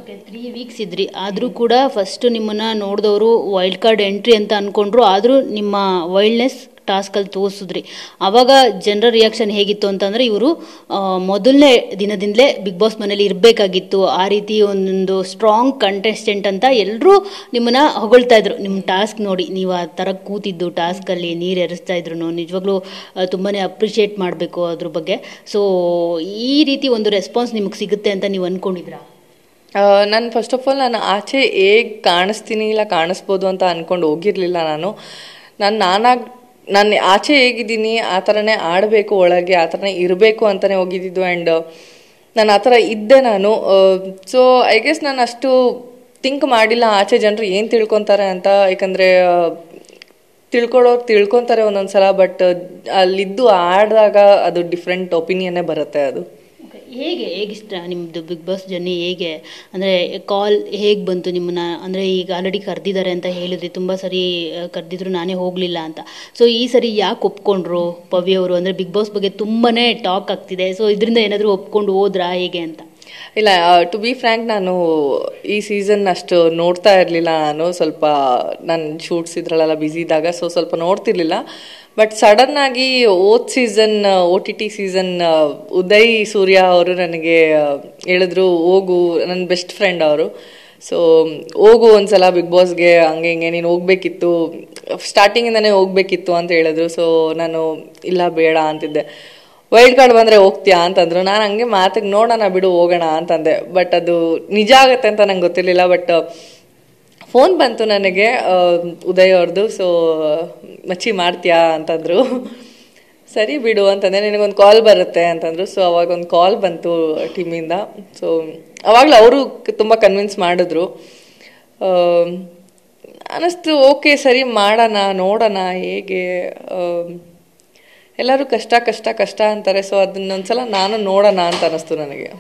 Okay, 3 weeks ಇದ್ರಿ, ಆದರೂ ಕೂಡ ಫಸ್ಟ್ ನಿಮ್ಮನ್ನು ನೋಡಿದವರು ವೈಲ್ಡ್ ಕಾರ್ಡ್ ಎಂಟ್ರಿ ಅಂತ ಅಂದ್ಕೊಂಡ್ರು, ಆದರೂ ನಿಮ್ಮ ವೈಲ್ಡ್ನೆಸ್ ಟಾಸ್ಕಲ್ಲಿ ತೋರಿಸಿದ್ರಿ. ಆವಾಗ ಜನರ ರಿಯಾಕ್ಷನ್ ಹೇಗಿತ್ತು ಅಂತಂದರೆ, ಇವರು ಮೊದಲನೇ ದಿನದಿಂದಲೇ ಬಿಗ್ ಬಾಸ್ ಮನೇಲಿ ಇರಬೇಕಾಗಿತ್ತು, ಆ ರೀತಿ ಒಂದೊಂದು ಸ್ಟ್ರಾಂಗ್ ಕಂಟೆಸ್ಟೆಂಟ್ ಅಂತ ಎಲ್ಲರೂ ನಿಮ್ಮನ್ನು ಹೊಗಳ್ತಾ ಇದ್ರು. ನಿಮ್ಮ ಟಾಸ್ಕ್ ನೋಡಿ, ನೀವು ಆ ಥರ ಕೂತಿದ್ದು ಟಾಸ್ಕಲ್ಲಿ ನೀರು ಎರಿಸ್ತಾ ಇದ್ರು, ನಿಜವಾಗ್ಲೂ ತುಂಬಾ ಅಪ್ರಿಷಿಯೇಟ್ ಮಾಡಬೇಕು ಅದ್ರ ಬಗ್ಗೆ. ಸೊ ಈ ರೀತಿ ಒಂದು ರೆಸ್ಪಾನ್ಸ್ ನಿಮಗೆ ಸಿಗುತ್ತೆ ಅಂತ ನೀವು ಅಂದ್ಕೊಂಡಿದ್ರಾ? ನಾನು ಫಸ್ಟ್ ಆಫ್ ಆಲ್ ನಾನು ಆಚೆ ಹೇಗೆ ಕಾಣಿಸ್ತೀನಿ ಇಲ್ಲ ಕಾಣಿಸ್ಬೋದು ಅಂತ ಅಂದ್ಕೊಂಡು ಹೋಗಿರಲಿಲ್ಲ. ನಾನು ಆಚೆ ಹೇಗಿದ್ದೀನಿ ಆ ಥರನೇ ಆಡಬೇಕು, ಒಳಗೆ ಆ ಥರನೇ ಇರಬೇಕು ಅಂತಲೇ ಹೋಗಿದ್ದಿದ್ದು. ಆ್ಯಂಡ್ ನಾನು ಆ ಥರ ಇದ್ದೆ ನಾನು. ಸೊ ಐ ಗೆಸ್ ನಾನು ಅಷ್ಟು ಥಿಂಕ್ ಮಾಡಿಲ್ಲ ಆಚೆ ಜನರು ಏನು ತಿಳ್ಕೊತಾರೆ ಅಂತ. ಯಾಕಂದರೆ ತಿಳ್ಕೊತಾರೆ ಒಂದೊಂದು ಸಲ, ಬಟ್ ಅಲ್ಲಿದ್ದು ಆಡಿದಾಗ ಅದು ಡಿಫ್ರೆಂಟ್ ಒಪಿನಿಯನ್ನೇ ಬರುತ್ತೆ. ಅದು ಹೇಗಿಷ್ಟ ನಿಮ್ಮದು ಬಿಗ್ ಬಾಸ್ ಜರ್ನಿ? ಹೇಗೆ ಅಂದರೆ ಕಾಲ್ ಹೇಗೆ ಬಂತು ನಿಮ್ಮನ್ನ? ಅಂದರೆ ಈಗ ಆಲ್ರೆಡಿ ಕರೆದಿದ್ದಾರೆ ಅಂತ ಹೇಳಿದ್ರಿ, ತುಂಬ ಸರಿ ಕರೆದಿದ್ರು, ನಾನೇ ಹೋಗಲಿಲ್ಲ ಅಂತ. ಸೊ ಈ ಸರಿ ಯಾಕೆ ಒಪ್ಕೊಂಡ್ರು ಪವಿ ಅವರು? ಅಂದರೆ ಬಿಗ್ ಬಾಸ್ ಬಗ್ಗೆ ತುಂಬಾ ಟಾಕ್ ಆಗ್ತಿದೆ, ಸೊ ಇದರಿಂದ ಏನಾದರೂ ಒಪ್ಕೊಂಡು ಹೋದ್ರಾ ಹೇಗೆ ಅಂತ? ಇಲ್ಲ, ಟು ಬಿ ಫ್ರ್ಯಾಂಕ್, ನಾನು ಈ ಸೀಸನ್ ಅಷ್ಟು ನೋಡ್ತಾ ಇರಲಿಲ್ಲ. ನಾನು ಶೂಟ್ಸ್ ಇದ್ರಲ್ಲೆಲ್ಲ ಬ್ಯುಸಿ ಇದ್ದಾಗ ಸೊ ಸ್ವಲ್ಪ ನೋಡ್ತಿರ್ಲಿಲ್ಲ. ಬಟ್ ಸಡನ್ ಆಗಿ ಸೀಸನ್ OTT ಸೀಸನ್ ಉದಯ್ ಸೂರ್ಯ ಅವರು ನನಗೆ ಹೇಳಿದ್ರು, ಹೋಗು, ನನ್ನ ಬೆಸ್ಟ್ ಫ್ರೆಂಡ್ ಅವರು. ಸೊ ಹೋಗು ಒಂದ್ಸಲ ಬಿಗ್ ಬಾಸ್ಗೆ, ಹಂಗೆ ಹಿಂಗೆ ನೀನು ಹೋಗ್ಬೇಕಿತ್ತು, ಸ್ಟಾರ್ಟಿಂಗಿಂದನೇ ಹೋಗ್ಬೇಕಿತ್ತು ಅಂತ ಹೇಳಿದ್ರು. ಸೊ ನಾನು ಇಲ್ಲ ಬೇಡ ಅಂತಿದ್ದೆ. ವೈಲ್ಡ್ ಕಾರ್ಡ್ ಬಂದರೆ ಹೋಗ್ತೀಯಾ ಅಂತಂದ್ರು. ನಾನು ಹಂಗೆ ಮಾತಿಗೆ ನೋಡೋಣ ಬಿಡು ಹೋಗೋಣ ಅಂತಂದೆ. ಬಟ್ ಅದು ನಿಜ ಆಗುತ್ತೆ ಅಂತ ನಂಗೆ ಗೊತ್ತಿರಲಿಲ್ಲ. ಬಟ್ ಫೋನ್ ಬಂತು ನನಗೆ ಉದಯ್ ಅವ್ರದ್ದು. ಸೊ ಮಚ್ಚಿ ಮಾಡ್ತೀಯಾ ಅಂತಂದರು. ಸರಿ ಬಿಡು ಅಂತಂದೆ. ನಿನಗೊಂದು ಕಾಲ್ ಬರುತ್ತೆ ಅಂತಂದರು. ಸೊ ಅವಾಗ ಒಂದು ಕಾಲ್ ಬಂತು ಟೀಮಿಂದ. ಸೊ ಅವಾಗಲೂ ಅವರು ತುಂಬ ಕನ್ವಿನ್ಸ್ ಮಾಡಿದ್ರು. ಅನ್ನಿಸ್ತು ಓಕೆ ಸರಿ ಮಾಡೋಣ, ನೋಡೋಣ ಹೇಗೆ. ಎಲ್ಲರೂ ಕಷ್ಟ ಕಷ್ಟ ಕಷ್ಟ ಅಂತಾರೆ. ಸೊ ಅದನ್ನೊಂದ್ಸಲ ನಾನು ನೋಡೋಣ ಅಂತ ಅನ್ನಿಸ್ತು ನನಗೆ.